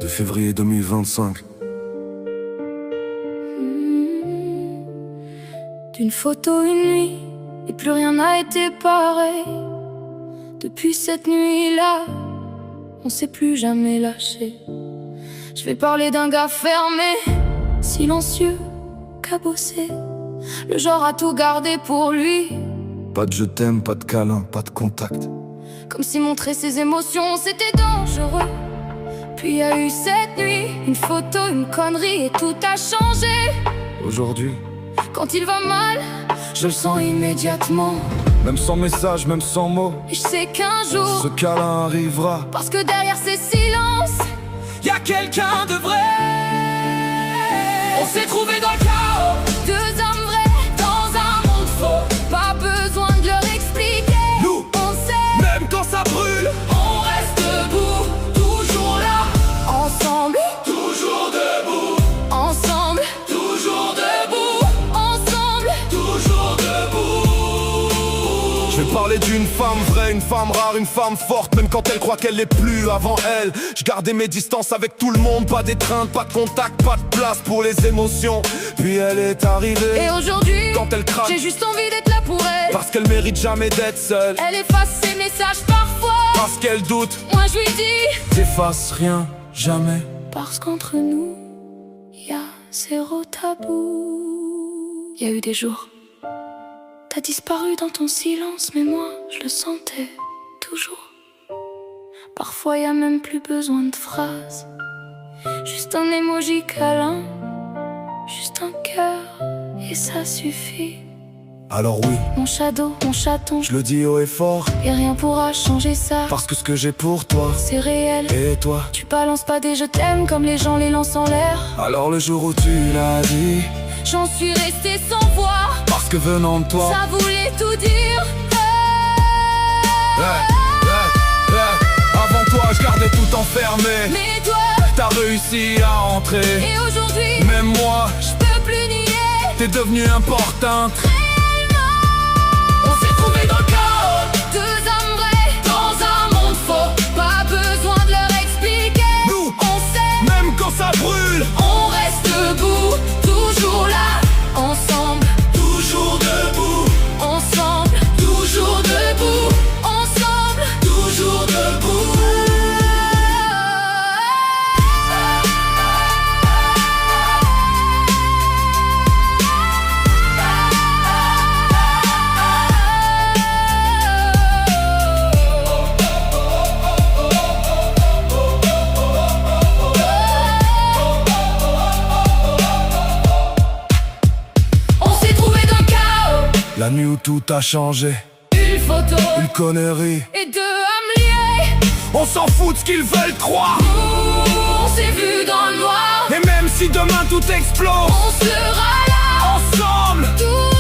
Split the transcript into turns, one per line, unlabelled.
de février 2025.
D'une photo une nuit, et plus rien n'a été pareil. Depuis cette nuit-là, on s'est plus jamais lâché. Je vais parler d'un gars fermé, silencieux, cabossé, le genre à tout garder pour lui.
Pas de je t'aime, pas de câlin, pas de contact.
Comme si montrer ses émotions c'était dangereux. Puis y a eu cette nuit, une photo, une connerie et tout a changé.
Aujourd'hui,
quand il va mal, je le sens immédiatement.
même sans message, même sans mots,
Et je sais qu'un jour,
ce câlin arrivera.
parce que derrière ces silences,
Y'a quelqu'un de vrai.
on s'est trouvé dans le chaos. Deux hommes vrais dans un monde faux. Pas besoin de leur expliquer.
Nous,
On sait,
même quand ça brûle,
on reste debout, toujours là. Ensemble,
toujours debout,
ensemble,
toujours debout,
ensemble.
toujours debout. Je vais parler d'une femme vraie, une femme rare, une femme forte, même quand elle croit qu'elle l'est plus avant elle. Je gardais mes distances avec tout le monde, pas d'étreinte, pas de contact, pas de place pour les émotions. Puis elle est arrivée,
Et aujourd'hui,
quand elle craque,
j'ai juste envie d'être là pour elle.
parce qu'elle mérite jamais d'être seule,
Elle efface ses messages parfois.
parce qu'elle doute,
Moi je lui dis,
t'effaces rien, jamais.
parce qu'entre nous, y a zéro tabou. Y a eu des jours, t'as disparu dans ton silence, mais moi je le sentais toujours. Parfois y a même plus besoin de phrases, juste un emoji câlin, juste un cœur, et ça suffit.
Alors oui,
Mon shadow, mon chaton,
je le dis haut et fort,
et rien pourra changer ça.
parce que ce que j'ai pour toi,
C'est réel.
et toi.
Tu balances pas des je t'aime comme les gens les lancent en l'air.
Alors le jour où tu l'as dit,
J'en suis restée sans voix,
parce que venant de toi,
ça voulait tout dire.
Avant toi je gardais tout enfermé.
Mais toi,
T'as réussi à entrer,
et aujourd'hui,
même moi,
je peux plus nier.
t'es devenu importante.
On s'est trouvé dans le chaos, deux hommes vrais dans un monde faux. Pas besoin de leur expliquer.
Nous,
On sait,
même quand ça brûle,
on reste debout, toujours là, ensemble,
toujours debout,
ensemble, toujours debout, ensemble,
toujours debout.
On s'est trouvé dans le chaos,
La nuit où tout a changé,
une photo
une connerie.
et deux âmes liées.
On s'en fout de ce qu'ils veulent croire.
On s'est vu dans le noir,
Et même si demain tout explose,
on sera là,
ensemble,
tout